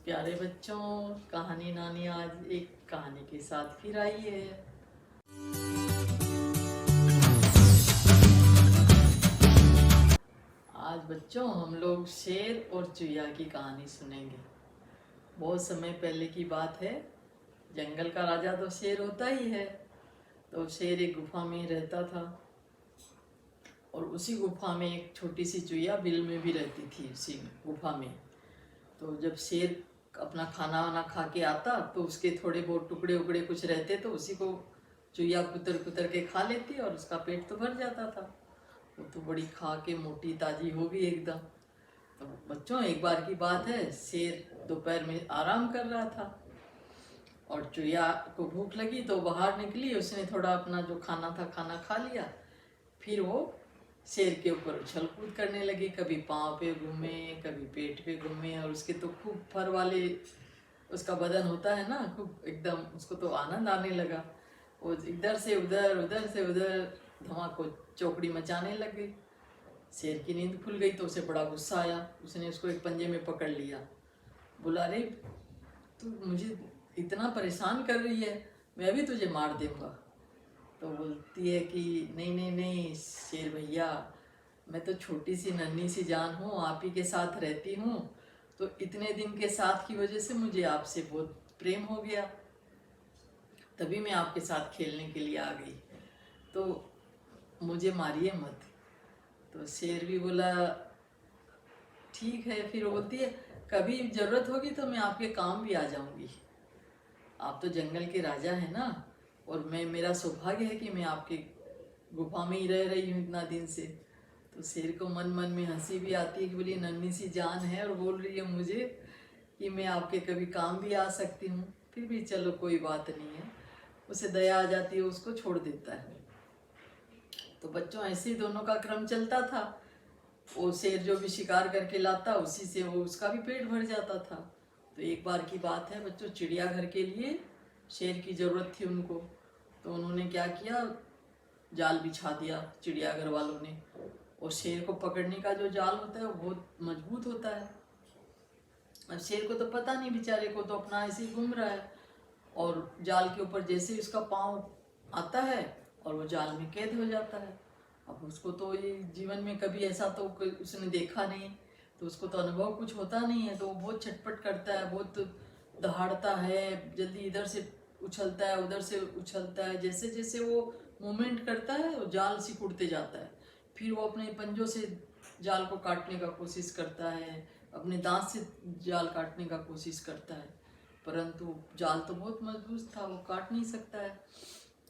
प्यारे बच्चों, कहानी नानी आज एक कहानी के साथ फिर आई है। आज बच्चों हम लोग शेर और चूया की कहानी सुनेंगे। बहुत समय पहले की बात है। जंगल का राजा तो शेर होता ही है। तो शेर एक गुफा में रहता था और उसी गुफा में एक छोटी सी चूया बिल में भी रहती थी उसी गुफा में। तो जब शेर अपना खाना वाना खा के आता तो उसके थोड़े बहुत टुकड़े उकड़े कुछ रहते तो उसी को चुईया कुतर कुतर के खा लेती और उसका पेट तो भर जाता था। वो तो बड़ी खा के मोटी ताजी हो गई एकदम। तो बच्चों एक बार की बात है, शेर दोपहर में आराम कर रहा था और चुईया को भूख लगी तो बाहर निकली। उसने थोड़ा अपना जो खाना था खाना खा लिया। फिर वो शेर के ऊपर उछल कूद करने लगी, कभी पाँव पे घूमे कभी पेट पे घूमे। और उसके तो खूब फर वाले उसका बदन होता है ना, खूब एकदम उसको तो आनंद आने लगा। वो इधर से उधर उधर से उधर धमाको चौकड़ी मचाने लग गई। शेर की नींद खुल गई तो उसे बड़ा गुस्सा आया। उसने उसको एक पंजे में पकड़ लिया। बोला, अरे तू मुझे इतना परेशान कर रही है, मैं भी तुझे मार दूंगा। तो बोलती है कि नहीं नहीं नहीं शेर भैया, मैं तो छोटी सी नन्ही सी जान हूँ, आप ही के साथ रहती हूँ। तो इतने दिन के साथ की वजह से मुझे आपसे बहुत प्रेम हो गया, तभी मैं आपके साथ खेलने के लिए आ गई। तो मुझे मारिए मत। तो शेर भी बोला ठीक है। फिर बोलती है कभी ज़रूरत होगी तो मैं आपके काम भी आ जाऊंगी। आप तो जंगल के राजा हैं ना, और मेरा सौभाग्य है कि मैं आपके गुफा में ही रह रही हूँ इतना दिन से। तो शेर को मन मन में हंसी भी आती है कि बोली नन्ही सी जान है और बोल रही है मुझे कि मैं आपके कभी काम भी आ सकती हूँ। फिर भी चलो कोई बात नहीं है, उसे दया आ जाती है, उसको छोड़ देता है। तो बच्चों ऐसे ही दोनों का क्रम चलता था। वो शेर जो भी शिकार करके लाता उसी से वो उसका भी पेट भर जाता था। तो एक बार की बात है बच्चों, चिड़ियाघर के लिए शेर की ज़रूरत थी उनको। तो उन्होंने क्या किया, जाल बिछा दिया चिड़ियाघर वालों ने। और शेर को पकड़ने का जो जाल होता है वो बहुत मजबूत होता है। अब शेर को तो पता नहीं, बेचारे को तो अपना ऐसे ही घूम रहा है। और जाल के ऊपर जैसे ही उसका पाँव आता है और वो जाल में कैद हो जाता है। अब उसको तो ये जीवन में कभी ऐसा तो उसने देखा नहीं, तो उसको तो अनुभव कुछ होता नहीं है। तो वो बहुत छटपट करता है, बहुत दहाड़ता है, जल्दी इधर से उछलता है उधर से उछलता है। जैसे जैसे वो मूवमेंट करता है वो जाल सिकुड़ते जाता है। फिर वो अपने पंजों से जाल को काटने का कोशिश करता है, अपने दांत से जाल काटने का कोशिश करता है, परंतु जाल तो बहुत मजबूत था, वो काट नहीं सकता है।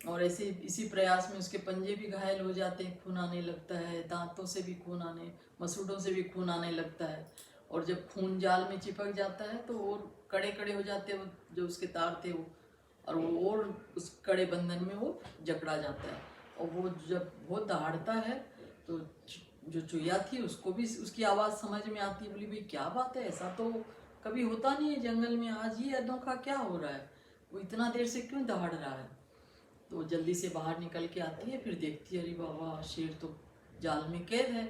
और ऐसे इसी प्रयास में उसके पंजे भी घायल हो जाते हैं, खून आने लगता है, दांतों से भी खून आने, मसूड़ों से भी खून आने लगता है। और जब खून जाल में चिपक जाता है तो और कड़े कड़े हो जाते हैं वो जो उसके तार थे वो, और वो और उस कड़े बंधन में वो जकड़ा जाता है। और वो जब बहुत दहाड़ता है तो जो चुईया थी उसको भी उसकी आवाज़ समझ में आती है। बोली भाई क्या बात है, ऐसा तो कभी होता नहीं है जंगल में, आज ही अनोखा क्या हो रहा है, वो इतना देर से क्यों दहाड़ रहा है। तो जल्दी से बाहर निकल के आती है, फिर देखती है अरे बाबा शेर तो जाल में कैद है।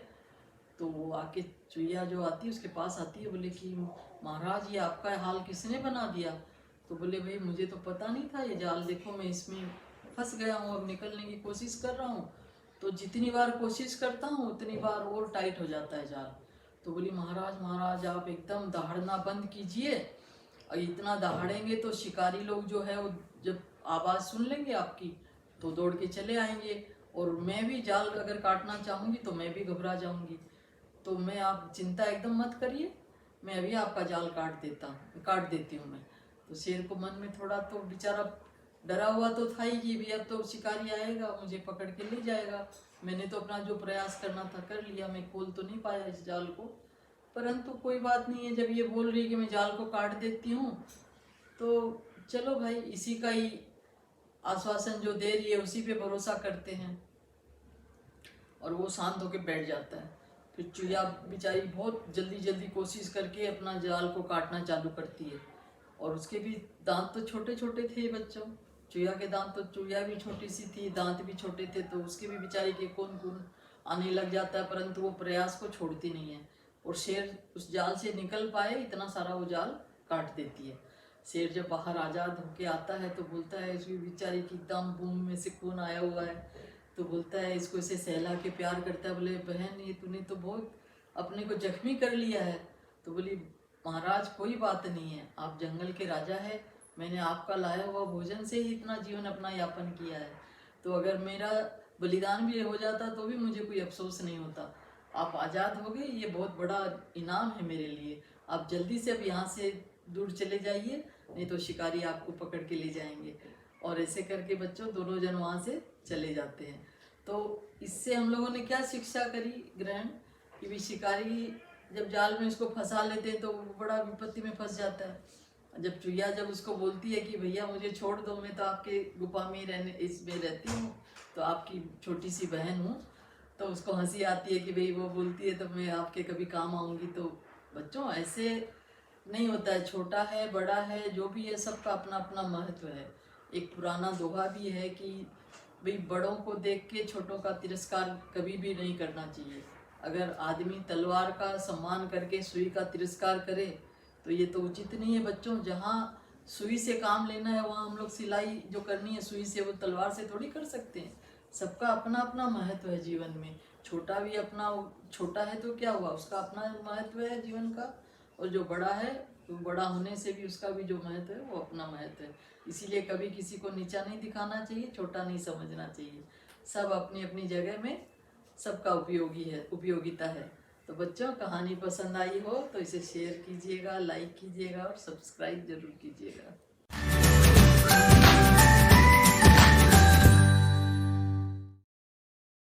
तो वो आके चुईया जो आती है उसके पास आती है, बोले कि महाराज ये आपका हाल किसने बना दिया। तो बोले भाई मुझे तो पता नहीं था, ये जाल देखो मैं इसमें फंस गया हूँ, अब निकलने की कोशिश कर रहा हूँ। तो जितनी बार कोशिश करता हूँ उतनी बार और टाइट हो जाता है जाल। तो बोली महाराज महाराज आप एकदम दहाड़ना बंद कीजिए, और इतना दहाड़ेंगे तो शिकारी लोग जो है वो जब आवाज़ सुन लेंगे आपकी तो दौड़ के चले आएंगे, और मैं भी जाल अगर काटना चाहूँगी तो मैं भी घबरा जाऊँगी। तो मैं आप चिंता एकदम मत करिए, मैं अभी आपका जाल काट देती हूँ मैं। तो शेर को मन में थोड़ा तो बेचारा डरा हुआ तो था ही कि भैया तो शिकारी आएगा मुझे पकड़ के ले जाएगा। मैंने तो अपना जो प्रयास करना था कर लिया, मैं खोल तो नहीं पाया इस जाल को, परंतु कोई बात नहीं है, जब ये बोल रही है कि मैं जाल को काट देती हूँ तो चलो भाई इसी का ही आश्वासन जो दे रही है उसी पे भरोसा करते हैं। और वो शांत होकर बैठ जाता है। फिर चुईया बेचारी बहुत जल्दी जल्दी कोशिश करके अपना जाल को काटना चालू करती है। और उसके भी दांत तो छोटे छोटे थे बच्चों, चुईया के दांत तो, चुईया भी छोटी सी थी, दांत भी छोटे थे, तो उसके भी बेचारी के खून खून आने लग जाता है, परंतु वो प्रयास को छोड़ती नहीं है। और शेर उस जाल से निकल पाए, इतना सारा वो जाल काट देती है। शेर जब बाहर आज़ाद होके आता है तो बोलता है इसकी बेचारी की एकदम बूम में से खून आया हुआ है, तो बोलता है इसको इसे सहला के प्यार करता है, बोले बहन ये तूने तो बहुत अपने को जख्मी कर लिया है। तो बोली महाराज कोई बात नहीं है, आप जंगल के राजा है, मैंने आपका लाया हुआ भोजन से ही इतना जीवन अपना यापन किया है, तो अगर मेरा बलिदान भी हो जाता तो भी मुझे कोई अफसोस नहीं होता। आप आज़ाद हो गए, ये बहुत बड़ा इनाम है मेरे लिए, आप जल्दी से अब यहाँ से दूर चले जाइए, नहीं तो शिकारी आपको पकड़ के ले जाएंगे। और ऐसे करके बच्चों दोनों जन वहाँ से चले जाते हैं। तो इससे हम लोगों ने क्या शिक्षा करी ग्रहण, कि भी शिकारी जब जाल में उसको फंसा लेते हैं तो वो बड़ा विपत्ति में फंस जाता है। जब चुईया जब उसको बोलती है कि भैया मुझे छोड़ दो, मैं तो आपके गुफा में रहने इसमें रहती हूँ, तो आपकी छोटी सी बहन हूँ, तो उसको हंसी आती है कि भाई वो बोलती है तो मैं आपके कभी काम आऊँगी। तो बच्चों ऐसे नहीं होता है, छोटा है बड़ा है जो भी है सबका अपना अपना महत्व है। एक पुराना दोहा भी है कि भाई बड़ों को देख के छोटों का तिरस्कार कभी भी नहीं करना चाहिए। अगर आदमी तलवार का सम्मान करके सुई का तिरस्कार करे तो ये तो उचित नहीं है बच्चों। जहाँ सुई से काम लेना है वहाँ हम लोग सिलाई जो करनी है सुई से, वो तलवार से थोड़ी कर सकते हैं। सबका अपना अपना महत्व है जीवन में। छोटा भी अपना, छोटा है तो क्या हुआ, उसका अपना महत्व है जीवन का, और जो बड़ा है तो बड़ा होने से भी उसका भी जो महत्व है वो अपना महत्व है। इसीलिए कभी किसी को नीचा नहीं दिखाना चाहिए, छोटा नहीं समझना चाहिए। सब अपनी अपनी जगह में सबका उपयोगी है, उपयोगिता है। तो बच्चों कहानी पसंद आई हो तो इसे शेयर कीजिएगा, लाइक कीजिएगा और सब्सक्राइब जरूर कीजिएगा।